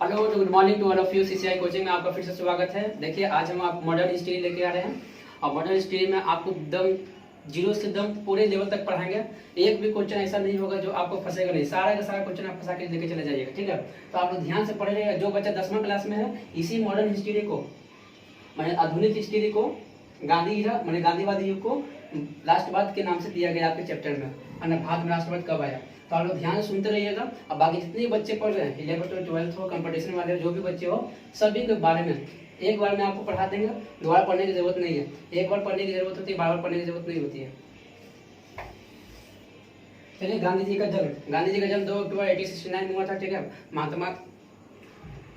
Hello good morning to all of you. CCI coaching में आपका फिर से स्वागत है। देखिए आज हम आप मॉडर्न हिस्ट्री लेके आ रहे हैं और मॉडर्न हिस्ट्री में आपको एकदम जीरो से एकदम पूरे लेवल तक पढ़ाएंगे। एक भी क्वेश्चन ऐसा नहीं होगा जो आपको फंसेगा नहीं, सारा का सारा क्वेश्चन आप फंसा के लेके चले जाइएगा, ठीक है। तो आप लोग ध्यान से पढ़िएगा। जो बच्चा 10वां क्लास में है इसी मॉडर्न हिस्ट्री को मैंने आधुनिक हिस्ट्री को गांधी इरा मैंने गांधीवादी युग को राष्ट्रवाद के नाम से दिया गया आपके चैप्टर में, अन्य भारत में राष्ट्रवाद कब आया। तो आप लोग ध्यान से सुनते रहिएगा। अब बाकी जितने बच्चे पढ़ रहे हैं 11th और 12th हो, कंपटीशन वाले जो भी बच्चे हो, सभी के बारे में एक बार में आपको पढ़ा देंगे। दोबारा पढ़ने की जरूरत नहीं है। एक बार पढ़ने की जरूरत होती है, बार बार पढ़ने की जरूरत नहीं होती है। चलिए, गांधी जी का जन्म 2 अक्टूबर 1869 में हुआ था, ठीक है। महात्मा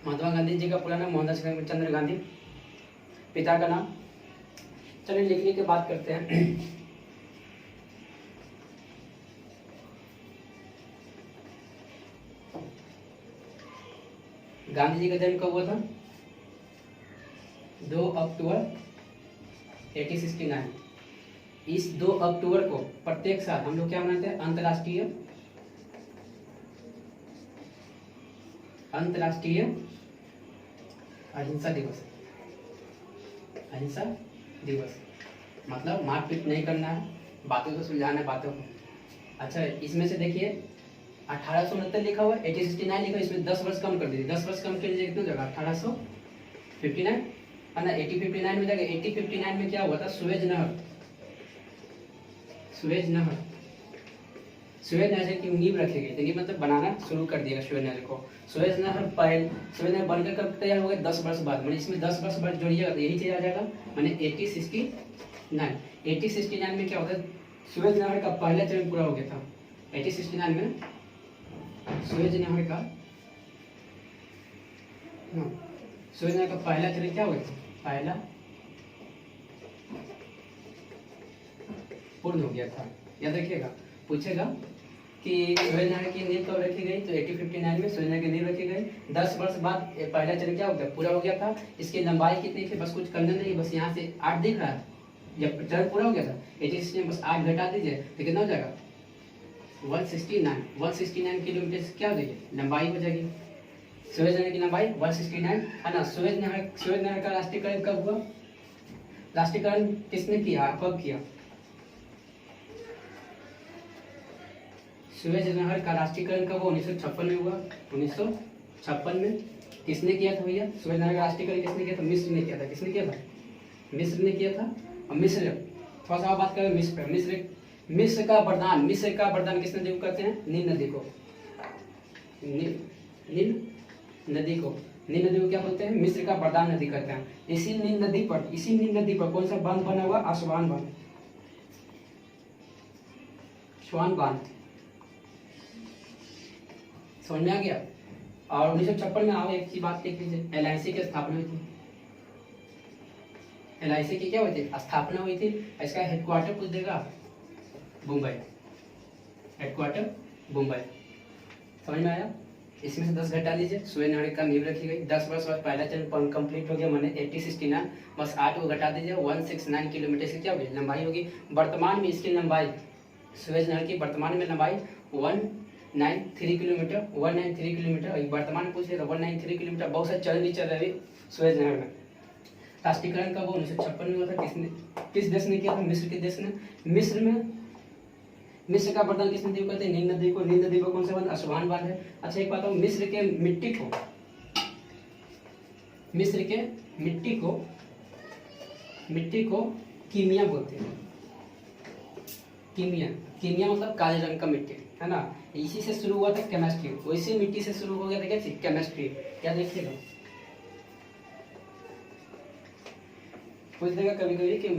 गांधी जी का पूरा नाम मोहनदास करमचंद गांधी, पिता का नाम। चलिए लिखने की बात करते हैं। गांधी जी का जन्म कब हुआ था? 2 अक्टूबर 1869। इस 2 अक्टूबर को प्रत्येक साल हम लोग क्या मनाते हैं? अंतर्राष्ट्रीय अहिंसा दिवस। अहिंसा दिवस मतलब मारपीट नहीं करना है, बातों को सुलझाना है, बातों को। अच्छा, इसमें से देखिए 1869 लिखा हुआ है, 1869 लिखा है, इसमें 10 वर्ष कम कर दीजिए। 10 वर्ष कम कर दीजिए, कितना जगह? 1859 है ना। 1859 में जाएगा। 1859 में क्या हुआ था? सुएज नहर की नींव रखी गई थी। नींव मतलब बनाना शुरू कर दिया सुएज नहर को। सुएज नहर बनकर कब तैयार हो गया? 10 वर्ष बाद। मैंने इसमें 10 वर्ष बाद जोड़िएगा तो यही चीज आ जाएगा। मैंने 1869 में क्या होता है? सुएज नहर का पहला चरण पूरा हो गया था। 1869 में सुएज नहर का पहला चरण क्या हो गया था? पहला पूर्ण हो गया था। याद रखिएगा, पूछेगा कि सुएज नहर की नींव कब रखी गई? तो 1859 में सुएज नहर की नींव रखी गई। 10 वर्ष बाद पहला चरण क्या हो गया? पूरा हो गया था। इसकी लंबाई कितनी थी? बस कुछ करना नहीं, बस यहाँ से 8 दिख रहा है। जब चरण पूरा हो गया था 1869 में, बस 8 घटा दीजिए तो कितना हो जाएगा? 169 किलोमीटर से क्या हो जाएगी? लंबाई हो जाएगी। सुएज नहर की लंबाई 169 है ना। सुएज नहर का राष्ट्रीयकरण कब हुआ? राष्ट्रीयकरण किसने किया, कब किया? सुएज नहर का राष्ट्रीयकरण कब हुआ? 1956 में हुआ। 1956 में किसने किया था भैया? सुएज नहर का राष्ट्रीयकरण किसने किया था? मिस्र ने किया था। किसने किया था? मिस्र ने किया था। और मिस्र, थोड़ा सा बात करें मिस्र पर। मिस्र का वरदान किस नदी को कहते हैं? नील नदी को। नील नदी को क्या बोलते हैं? मिस्र का वरदान नदी कहते हैं। इसी नील नदी पर कौन सा बांध बना हुआ? आसवान बांध। स्वान बांध, समझ में आ गया। और 1956 में आओ, एक चीज बात देख लीजिए, LIC की स्थापना हुई थी। LIC की क्या हुई थी? स्थापना हुई थी। इसका हेडक्वार्टर पूछ देगा, मुंबई। हेडक्वार्टर मुंबई। समझ में आया? इसमें से 10 घटा लीजिए। सुएज नहर का नींव रखी गई। 10 वर्ष बाद पहला चरण कंप्लीट हो गया, मैंने 1869। बस 8 को घटा दीजिए, 169 किलोमीटर से क्या होगी? लंबाई होगी। वर्तमान में इसकी लंबाई, सुएज नहर की वर्तमान में लंबाई 193 किलोमीटर। 193 किलोमीटर वर्तमान में पूछ लिया 193 किलोमीटर। बहुत सारे चरण भी चल रहे सुएज नहर में। राष्ट्रीयकरण कब? 1956 में हुआ था। किस देश ने किया था? मिस्र के देश ने। मिस्र का वरदान किस नदी को कहते हैं? नील नदी को। नील नदी को कौन सा बांध? आसवान बांध है। अच्छा, एक बात हो, मिस्र के मिट्टी को कीमिया बोलते हैं। कीमिया मतलब काले रंग का मिट्टी, है ना। इसी से शुरू हुआ था केमिस्ट्री। वैसी मिट्टी से शुरू हो गया था क्या चीज? केमिस्ट्री। क्या देखिएगा, पूछ देगा कभी कि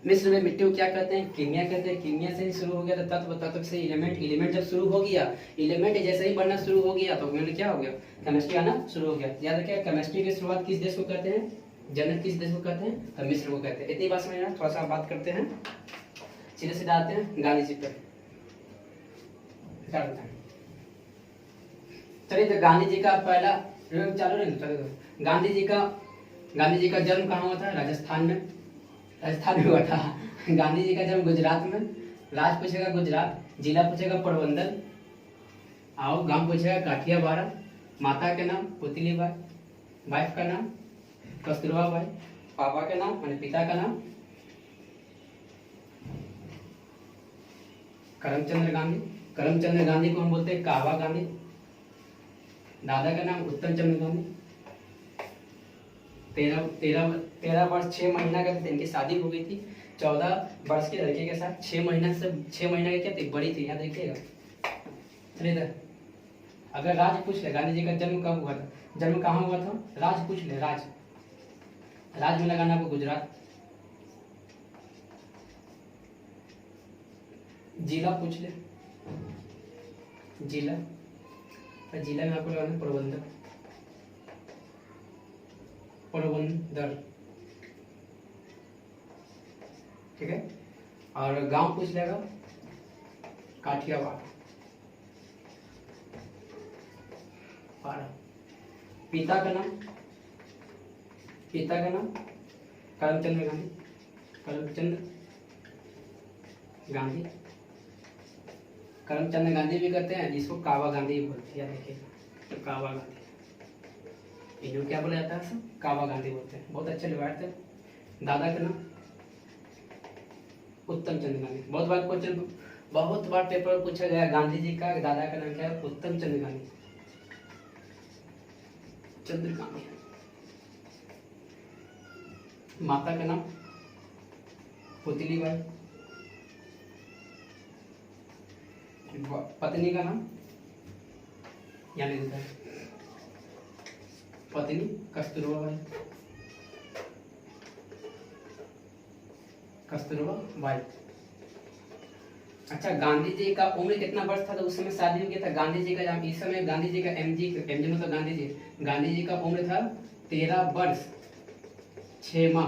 मिस्र में मिट्टी को क्या कहते हैं? कीमिया कहते हैं। कीमिया से ही शुरू हो गया था। तत्व से एलिमेंट जब शुरू हो गया, एलिमेंट जैसे ही बनना शुरू हो गया तो मैंने क्या हो गया? केमिस्ट्री आना शुरू हो गया। याद रखिए, केमिस्ट्री की शुरुआत किस देश को कहते हैं? जनक किस देश को कहते हैं? तो मिस्र को कहते हैं। इतनी बात समझना। थोड़ा सा बात करते हैं, सीधे आते हैं गांधी जी पर। चलिए, तो गांधी जी का पहला चालू नहीं। गांधी जी का जन्म कहाँ हुआ था? राजस्थान में हुआ था। गांधी जी का जन्म गुजरात में। राज्य पूछेगा गुजरात, जिला पूछेगा पोरबंदर, आओ गांव पूछेगा काठियावाड़, माता के नाम पुतलीबाई, वाइफ का नाम कस्तूरबा बाई, पापा के नाम माने पिता का नाम करमचंद गांधी। करमचंद गांधी को हम बोलते हैं कहवा गांधी। दादा का नाम उत्तम चंद्र गांधी। 13 वर्ष 6 महीना का इनकी शादी हो गई थी। 14 वर्ष के लड़के के साथ 6 महीना के क्या थी, बड़ी थी, याद रखिएगा। चलिए इधर, अगर राज पूछ ले गांधी जी का जन्म कब हुआ था, जन्म कहाँ हुआ था, राज पूछ ले, राज में लगाना आपको गुजरात। जिला पूछ ले, जिला में आपको लगाना पोरबंदर, ठीक है। और गांव पूछ लेगा काठियावाड़। पिता का नाम करमचंद गांधी। करमचंद गांधी भी कहते हैं, जिसको कावा गांधी बोलते हैं, देखिए तो कावा गांधी, इन्हें क्या बोला जाता है, सब कावा गांधी बोलते हैं। बहुत अच्छे लिवायत थे। दादा का नाम उत्तम चंद्र गांधी। बहुत बार पेपर में पूछा गया गांधी जी का दादा का नाम क्या है, उत्तम चंद्र गांधी। माता का नाम पुतलीबाई। पत्नी का नाम यानी पत्नी कस्तूरबा बाई। अच्छा, गांधी जी का उम्र कितना वर्ष था तो उस समय शादी हो गया था गांधी जी का? इस समय गांधी जी का एमजी मतलब गांधी जी का उम्र था 13 वर्ष 6 माह,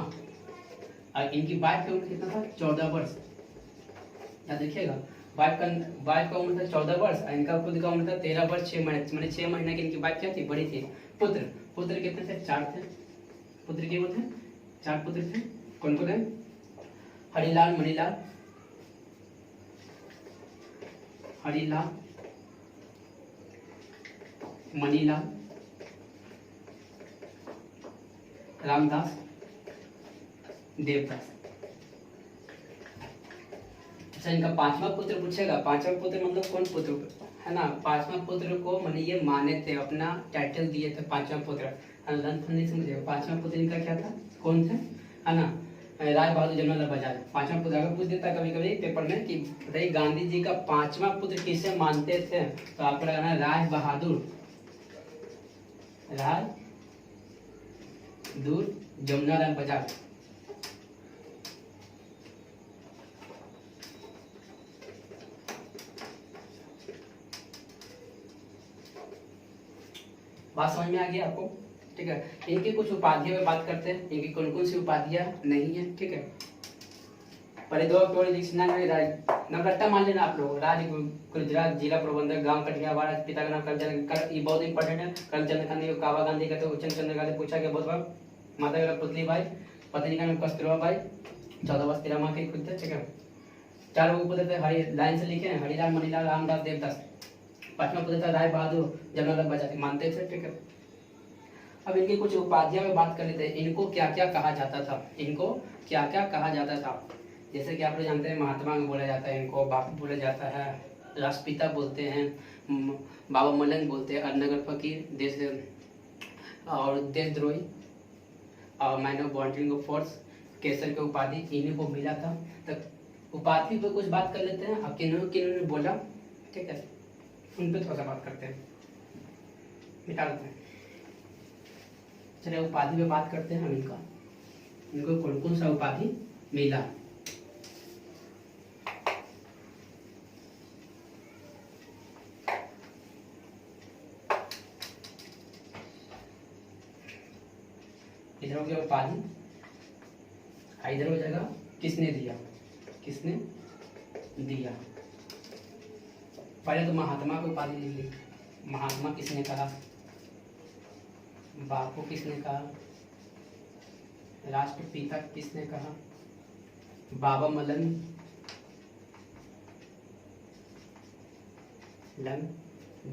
और इनकी वाइफ का उम्र कितना था, 14 वर्ष। याद रखिएगा, वाइफ का उम्र था 14 वर्ष और इनका खुद का उम्र था 13 वर्ष 6 महीने, मैंने 6 महीने की इनकी वाइफ क्या थी, बड़ी थी। पुत्र कितने थे, 4 थे। पुत्र के वो थे 4 पुत्र थे। कौन कौन है, हरिलाल, मणिलाल, मणिलाल, रामदास, देवदास। अच्छा, इनका 5वां पुत्र पूछेगा। 5वां पुत्र मतलब कौन पुत्र है ना, 5वां पुत्र को मैंने ये माने थे, अपना टाइटल दिए थे 5वां पुत्र। समझिएगा, 5वां पुत्र इनका क्या था, कौन थे, है ना, राय बहादुर जमनालाल बजाज। 5वां पुत्र अगर पूछ देता कभी कभी पेपर में कि बताइए गांधी जी का 5वां पुत्र किसे मानते थे, तो आपको लगाना राय बहादुर जमनालाल बजाज। बात समझ में आ गया आपको, ठीक है। इनकी कुछ उपाधियों में बात करते हैं, इनकी कौन कौन सी उपाधियां नहीं है, ठीक है। पहले 2 अक्टूबर नवरत्ता मान लेना आप लोग। गुजरात जिला प्रबंधक, गांव कटियावाड़, पिता का नाम करमचंद, ये बहुत इंपॉर्टेंट है। करमचंद गांधी को कावा गांधी कहते हैं, उत्तम चंद्र गांधी पूछा गया बहुत बार। माता का नाम पुतलीबाई, पत्नी का नाम कस्तूरबा बाई, 14 वर्ष 13 माह के खुद थे, ठीक है। 4 वो पुत्र थे, हरि लाइन से लिखे हैं, हरिलाल, मणिलाल, रामदास, देवदास। 5वां पुत्र था राय बहादुर जमनालाल बजाज, मानते थे, ठीक है। अब इनकी कुछ उपाधियां में बात कर लेते हैं। इनको क्या क्या कहा जाता था, जैसे कि आप लोग जानते हैं महात्मा बोला जाता है, इनको बापू बोला जाता है, राष्ट्रपिता बोलते हैं, बाबा मलंग बोलते हैं, अनगर फकीर, देशद्रोही और man of wandering of force, केसर के उपाधि इन्हीं को मिला था। तो उपाधि पे कुछ बात कर लेते हैं। अब किन्होंने बोला, ठीक है, उन पे थोड़ा सा बात करते हैं, मिटा देते हैं। चलिए उपाधि पे बात करते हैं हम। इनको कौन कौन सा उपाधि मिला। इधर हो गया उपाधि, इधर हो जाएगा किसने दिया। पहले तो महात्मा को उपाधि ली, महात्मा किसने कहा, बापू किसने कहा, राष्ट्रपिता किसने कहा, बाबा मलंग,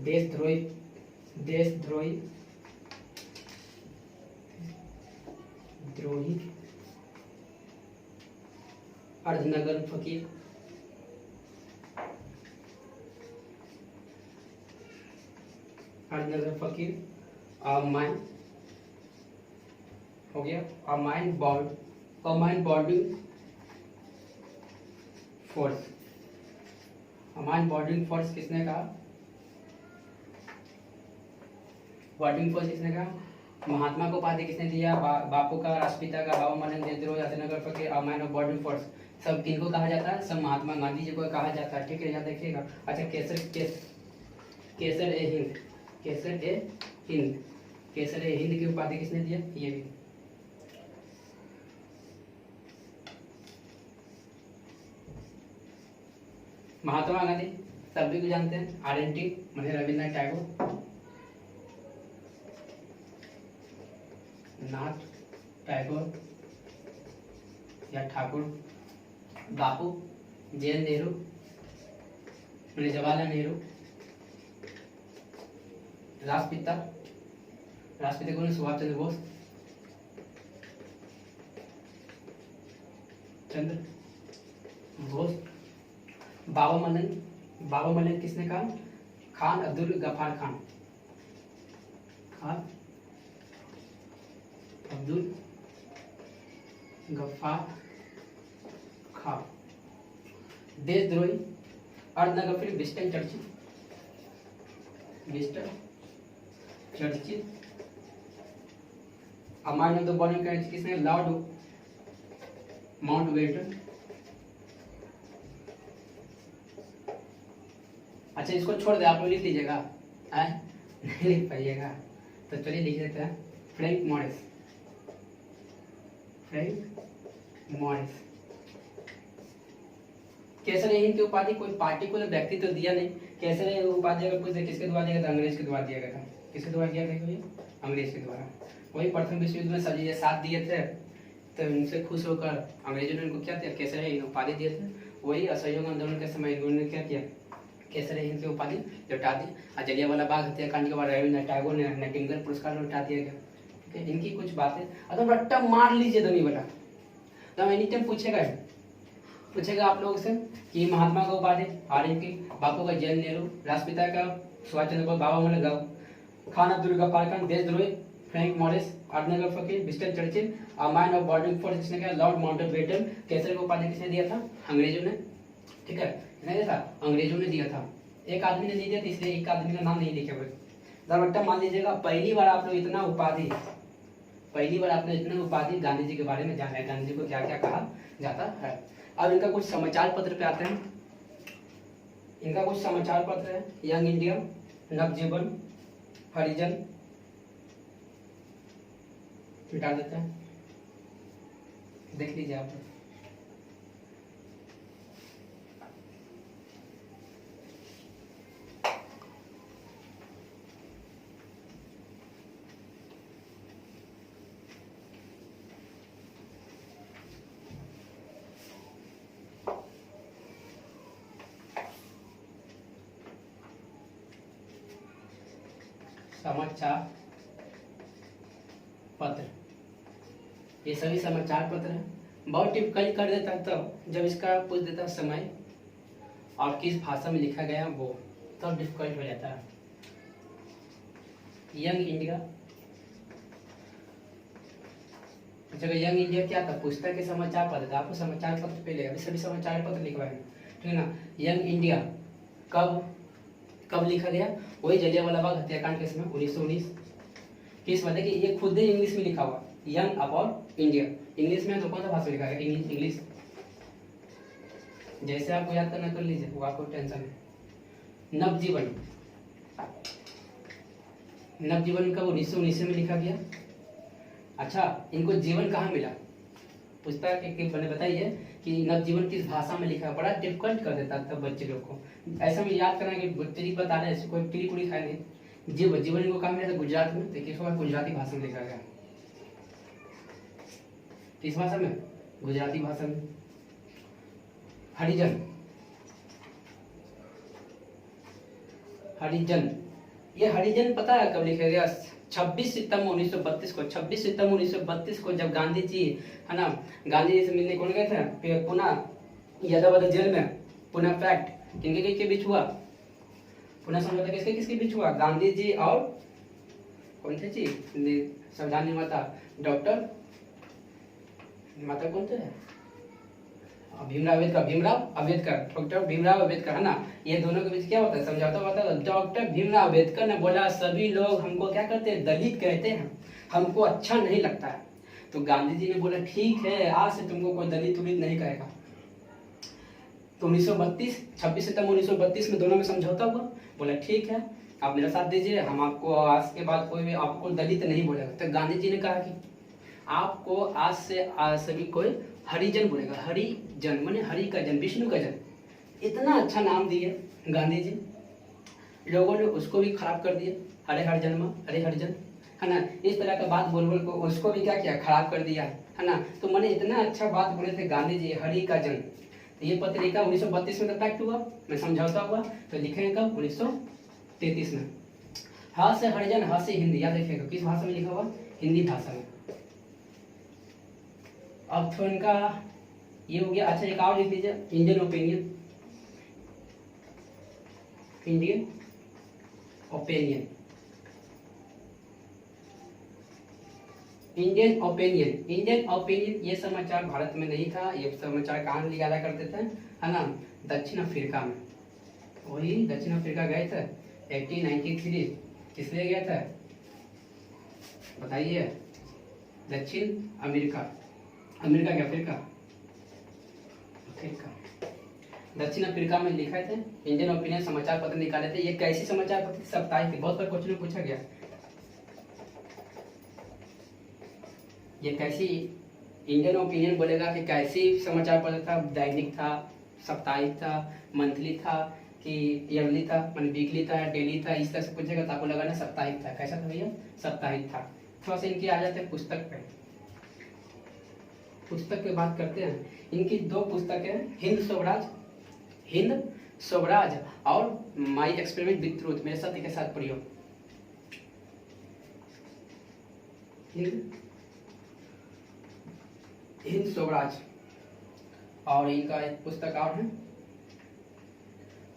देशद्रोही देशद्रोही द्रोही अर्धनगर फकीर, अर्धनगर फकीर, अमाइन हो गया, amine boarding force, amine boarding force किसने कहा? बॉर्डिंग फोर्स किसने कहा? महात्मा को उपाधि किसने दिया? बापू का, राष्ट्रपिता का, बाबा मदन देशद्रोही, अर्धनगर फकीर, अमाइन और बॉर्डिंग फोर्स, सब किनको कहा जाता है? सब महात्मा गांधी जी को कहा जाता है। ठीक है, यहाँ देखिएगा। अच्छा, केसर ए हिंद, केसर ए हिंद की उपाधि किसने दिया? ये भी महात्मा गांधी सभी को जानते हैं। RNT माने रविन्द्रनाथ टैगोर या ठाकुर, बापू JN नेहरू माने जवाहरलाल नेहरू, राष्ट्रपिता कौन? सुभाष चंद्र बोस। बाबा मदन किसने कहा? खान अब्दुल गफ्फार खान, अब्दुल गफ्फार खान। देशद्रोही अर्धनगर फकीर विंस्टन चर्चिल। अमाइन ऑफ द बॉर्डिंग फोर्स किसने? Lord Mountbatten. अच्छा, इसको छोड़ दे, आप लोग लिख लीजिएगा, नहीं लिख पाइएगा तो चलिए लिख देते हैं। Frank Morris. केसर ए हिंद की उपाधि कोई पार्टिकुलर व्यक्ति तो दिया नहीं। केसर ए उपाधि अगर पूछे किसके द्वारा दिया गया था? अंग्रेज के द्वारा दिया गया था। किसके द्वारा दिया गया था? अंग्रेज के द्वारा। वही प्रथम विश्व युद्ध में सब ये साथ दिए थे, तो उनसे खुश होकर अंग्रेजों ने उनको क्या दिया? केसर ए हिंद उपाधि दिए थे। वही असहयोग आंदोलन के समय इन्होंने क्या किया? केसर ए हिंद की उपाधि लौटा दी। और जलियांवाला बाग हत्याकांड के बाद रविन्द्रनाथ टैगोर ने नाइटिंगेल पुरस्कार लौटा दिया गया। ठीक है, इनकी कुछ बातें अगर रट्टा मार लीजिए दमी बटा, तो एनी टाइम पूछेगा आप लोगों से कि महात्मा का उपाधि RNT, बापू का JN नेहरू, राष्ट्रपिता का सुभाष चंद्र बोस, बाबा मदन खान अब्दुल गफ्फार खान, देशद्रोही फ्रैंक मॉरिस, अर्धनगर फकीर विंस्टन चर्चिल, अमाइन ऑफ बॉर्डिंग फोर्स किसने किया? Lord Mountbatten. केसर का उपाधि किसने दिया था? अंग्रेजों ने। ठीक है, किसने दिया था? अंग्रेजों ने दिया था। एक आदमी ने नहीं दिया था, इसलिए एक आदमी का नाम नहीं लिखे हुए। दरवट्टा मान लीजिएगा, पहली बार आप लोग इतना उपाधि गांधी जी के बारे में जाना है, गांधी जी को क्या क्या कहा जाता है। अब इनका कुछ समाचार पत्र पे आते हैं। इनका कुछ समाचार पत्र है, यंग इंडिया, नवजीवन, हरिजन, मिटा देते हैं, देख लीजिए आप। समाचार पत्र, ये सभी समाचार पत्र हैं। बहुत टिपिकल कर देता है तब जब इसका पूछ देता है समय और किस भाषा में लिखा गया वो, तब डिफिकल्ट हो जाता है। यंग इंडिया, जगह यंग इंडिया क्या था? पुस्तक के समाचार पत्र था। आपको समाचार पत्र पे लेगा, सभी समाचार पत्र लिखवाए, ठीक है ना। यंग इंडिया कब लिखा गया? वही जलियांवाला बाग हत्याकांड के समय 1919। किस मतलब कि ये खुद ही इंग्लिश में लिखा हुआ, यंग अबाउट इंडिया। इंग्लिश में तो कौन सा भाषा लिखा है? इंग्लिश। जैसे आपको याद करना कर लीजिए, वो आपको टेंशन है। नवजीवन कब? 1919 में लिखा गया। अच्छा, इनको जीवन कहाँ मिला? पुस्तक के मैंने बताइए कि नवजीवन किस भाषा में लिखा है। बड़ा डिफिकल्ट कर देता तब बच्चे लोग को। ऐसा में याद करना कि बच्चे बता रहे हैं, कोई टिली कुड़ी खाए नहीं। जीवन इनको कहाँ मिला था? गुजरात में। देखिए इसको गुजराती भाषा में लिखा गया। किस भाषा में? गुजराती भाषा में। हरिजन ये हरिजन पता है कब लिखा गया? 26 सितंबर 1932 को। 26 सितंबर 1932 को जब गांधी जी है ना, गांधी जी से मिलने कौन गए थे? पुनः यादवाबाद जेल में पुनः फैक्ट किनके बीच हुआ? पुनः समझौता किसके किसके बीच हुआ? गांधी जी और कौन थे जी संविधान निर्माता? डॉक्टर निर्माता कौन थे? भीमराव अम्बेडकर, डॉक्टर भीमराव अम्बेडकर, है ना। ये दोनों के बीच क्या होता है? समझौता होता है। डॉक्टर भीमराव अम्बेडकर ने बोला सभी लोग हमको क्या कहते हैं? दलित कहते हैं, हमको अच्छा नहीं लगता है। तो गांधी जी ने बोला ठीक है, आज से तुमको कोई दलित उलित नहीं कहेगा। तो 1932 26 सितंबर 1932 में दोनों में समझौता हुआ। बोला ठीक है, आप मेरा साथ दीजिए, हम आपको आज के बाद कोई भी आपको दलित नहीं बोलेगा। तो गांधी जी ने कहा कि आपको आज से सभी कोई हरिजन बोलेगा। हरिजन माने हरि का जन, विष्णु का जन। इतना अच्छा नाम दिए गांधी जी, लोगों ने उसको भी खराब कर दिया। हरे हरिजन, है ना। इस तरह का बात बोल बोल को उसको भी क्या किया? खराब कर दिया, है ना। तो मैंने इतना अच्छा बात बोले थे गांधी जी, हरि का जन। तो ये पत्रिका 1932 में पैक्ट हुआ, में समझौता हुआ। तो लिखेंगे कब? 1933 में। हा से हरिजन, हा से हिंदी, याद रखिएगा। किस भाषा में लिखा हुआ? हिंदी भाषा में। अब तो इनका ये हो गया। अच्छा एक और लिख लीजिए, इंडियन ओपिनियन। इंडियन ओपिनियन ये समाचार भारत में नहीं था। ये समाचार कहाँ लिया जाया करते थे? है ना, दक्षिण अफ्रीका में। वही दक्षिण अफ्रीका गए थे 1893। किस लिए गया था बताइए? दक्षिण अमेरिका क्या? अफ्रीका। दक्षिण अफ्रीका में लिखा थे। इंडियन ओपिनियन समाचार पत्र निकाले थे। ये कैसी समाचार पत्र? साप्ताहिक थी। बहुत बार क्वेश्चन में पूछा गया ये कैसी। इंडियन ओपिनियन बोलेगा कि कैसी समाचार पत्र था? दैनिक था, साप्ताहिक था, मंथली था कि ईयरली था, मान वीकली था, डेली था? इस तरह से पूछेगा तो आपको लगाना साप्ताहिक था। कैसा था भैया? साप्ताहिक था। थोड़ा सा इनके आ जाते हैं पुस्तक पे। पुस्तक की बात करते हैं। इनकी दो पुस्तकें हैं, हिंद स्वराज और माई एक्सपेरिमेंट विद ट्रूथ, मेरे सत्य के साथ प्रयोग। हिंद स्वराज। और इनका एक पुस्तक और है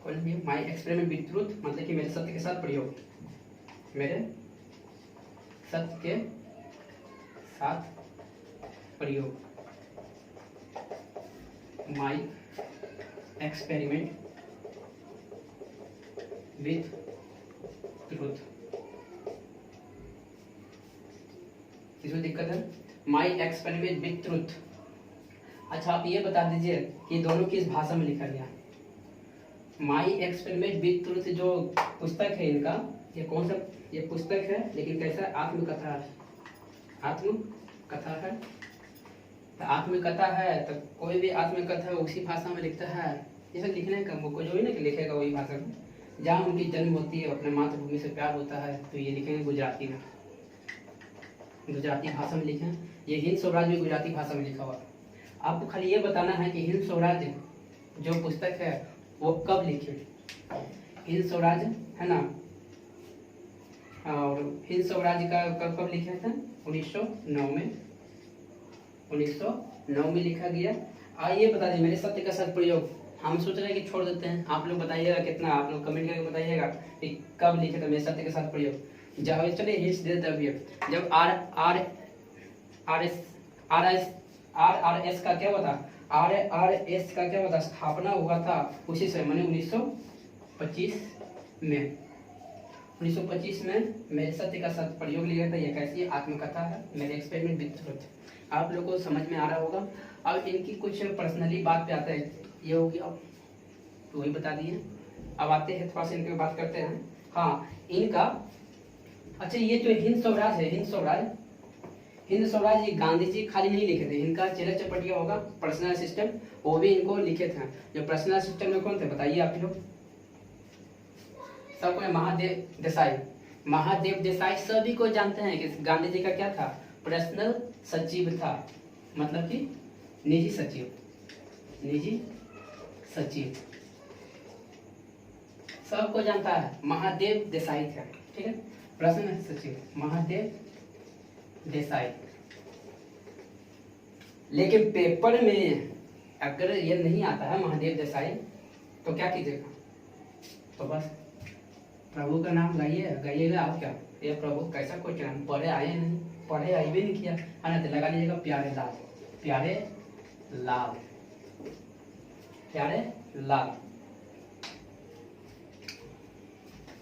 कौन सी? माई एक्सपेरिमेंट विद ट्रूथ, मतलब कि मेरे सत्य के साथ प्रयोग। मेरे सत्य के साथ प्रयोग, माई एक्सपेरिमेंट विथ ट्रूथ। इसमें दिक्कत है, माई एक्सपेरिमेंट विथ ट्रूथ। अच्छा आप ये बता दीजिए कि दोनों किस भाषा में लिखा गया? माई एक्सपेरिमेंट विथ ट्रूथ जो पुस्तक है इनका, ये कौन सा? ये पुस्तक है लेकिन कैसा? आत्मकथा है। आत्मकथा है। तो आत्मकथा है तो कोई भी आत्मकथा उसी भाषा में लिखता है। जैसे लिखने का को जो भी ना कि लिखेगा वही भाषा में, जहाँ उनकी जन्म होती है, अपने मातृभूमि से प्यार होता है, तो ये लिखेंगे गुजराती में, गुजराती भाषा में लिखें। ये हिंद स्वराज भी गुजराती भाषा में लिखा हुआ। आपको खाली ये बताना है कि हिंद स्वराज जो पुस्तक है वो कब लिखी? हिंद स्वराज है ना, और हिंद स्वराज का कब लिखा था? 1909 में। 1909 में लिखा गया। आइए बता दीजिए मेरे सत्य का साथ प्रयोग। हम सोच रहे हैं कि छोड़ देते हैं, आप लोग बताइएगा कितना, आप लोग कमेंट करके बताइएगा कि कब लिखे थे मेरे सत्य के साथ प्रयोग। जब चलिए हिंट्स दे देते अभी। जब RRS का क्या हुआ था? RRS का क्या हुआ था? स्थापना हुआ था उसी समय, माने 1925 में। 1925 में मेरे सत्य का साथ प्रयोग लिया था। यह कैसी आत्मकथा है? मेरे एक्सपेरिमेंट विद ट्रूथ। आप लोगों को समझ में आ रहा होगा। अब इनकी कुछ पर्सनली बात पे आता है। ये होगी अब तो वही बता दिए। अब आते हैं थोड़ा सा इनके बात करते हैं। हाँ इनका, अच्छा ये जो हिंद स्वराज है, हिंद स्वराज ये गांधी जी खाली नहीं लिखे थे। इनका चेला चपटिया होगा पर्सनल असिस्टेंट, वो भी इनको लिखे थे। जो पर्सनल असिस्टेंट में कौन थे बताइए आप लोग? सबको महादेव देसाई सभी को जानते हैं कि गांधी जी का क्या था? पर्सनल सचिव था, मतलब कि निजी सचिव सबको जानता है। महादेव देसाई थे। ठीक है। प्रश्न सचिव महादेव देसाई। लेकिन पेपर में अगर ये नहीं आता है महादेव देसाई तो क्या कीजिएगा, तो बस प्रभु का नाम गाइएगा। आप क्या, ये प्रभु कैसा कोई नाम, पढ़े आए नहीं, पढ़े आई भी नहीं किया है ना, तो लगा लीजिएगा प्यारे लाल, प्यारे लाल, प्यारे लाल।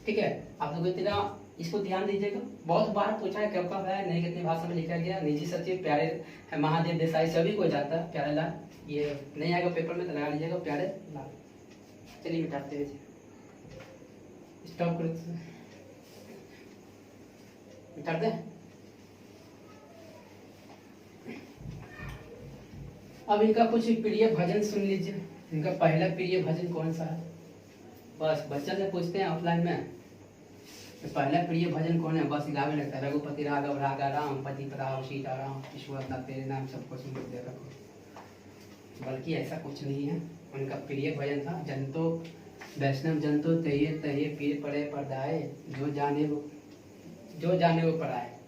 ठीक है, आप लोग तेरा इसको ध्यान दीजिएगा, बहुत बार पूछा है कब कब है, नहीं कितनी भाषा में लिखा गया। निजी सचिव प्यारे महादेव देसाई सभी को जाता है, प्यारे लाल। ये नहीं आएगा पेपर में तो लगा लीजिएगा प्यारे लाल। चलिए मिटाते हैं, स्टॉप करो, मिटाते हैं। अब इनका कुछ प्रिय भजन सुन लीजिए। इनका पहला प्रिय भजन कौन सा है, बस बच्चा से पूछते हैं ऑफलाइन में, तो पहला प्रिय भजन कौन है, बस गावे लगता है रघुपति राघव रागा राम पति प्रभु सीता राम ईश्वर ना तेरे नाम सबको सुन दे रखो। बल्कि ऐसा कुछ नहीं है, उनका प्रिय भजन था जनतो वैष्णव जनतो तहिए तहिए पीर पड़े परदाए, जो जाने वो पढ़ाए।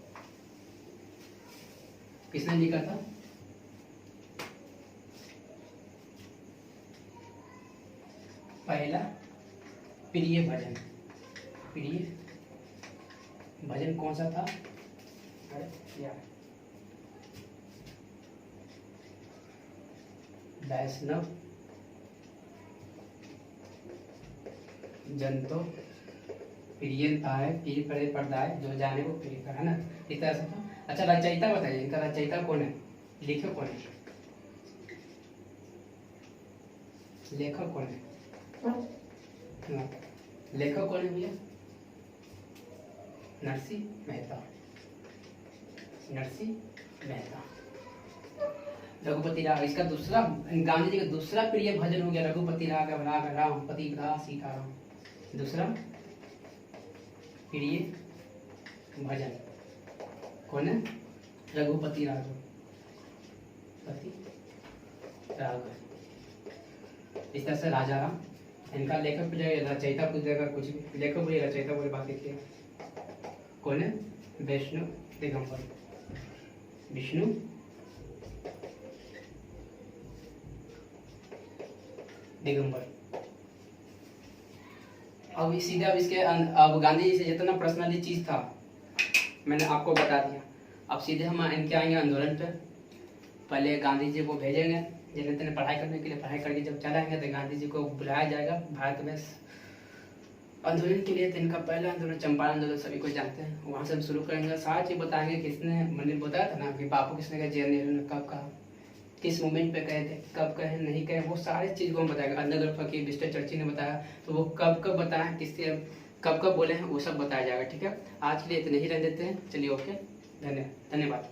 किसने लिखा था, पहला प्रिय भजन, प्रिय भजन कौन सा था, अरे यार वैष्णव जनतो प्रियता है पीर पड़े पर्दाए, जो जाने वो प्रिय है ना, इस तरह से था। अच्छा रचयिता बताइए, इनका रचयिता कौन है, लेखक कौन है, लेखक कौन है, लेखक कौन है भैया, नरसिंह मेहता, नरसिंह मेहता। रघुपति राग, इसका दूसरा गांधी जी का दूसरा प्रिय भजन हो गया रघुपति राग राग राम पति प्रभु सीता राम। दूसरा प्रिय भजन कौन है, रघुपति राघव पति राघव। इस तरह से राजा राम, इनका लेखक रचयिता पूछ देगा, कुछ भी लेखक बोले रचयिता बोले, बात लिखिए कौन है, विष्णु दिगंबर, विष्णु दिगंबर। अब सीधे अब इसके अब गांधी जी से जितना पर्सनली चीज था मैंने आपको बता दिया। अब सीधे हम इनके आएंगे आंदोलन पे। पहले गांधी जी को भेजेंगे, जिन्हें तेने पढ़ाई करने के लिए, पढ़ाई करके जब चलाएंगे तो गांधी जी को बुलाया जाएगा भारत में आंदोलन के लिए। तो इनका पहला आंदोलन चंपारण आंदोलन सभी को जानते हैं, वहाँ से हम शुरू करेंगे। साथ ही बताएंगे किसने, मैंने बताया था ना कि बापू किसने कहा, जवाहरलाल नेहरू ने कब कहा, किस मोमेंट पे कहे थे, कब कहे नहीं कहे, वो सारे चीज़ को हम बताएंगे। अंदर फकीर मिस्टर चर्ची ने बताया तो वो कब कब बताया, किससे कब कब बोले हैं, वो सब बताया जाएगा। ठीक है, आज के लिए इतने ही रह देते हैं। चलिए ओके, धन्यवाद।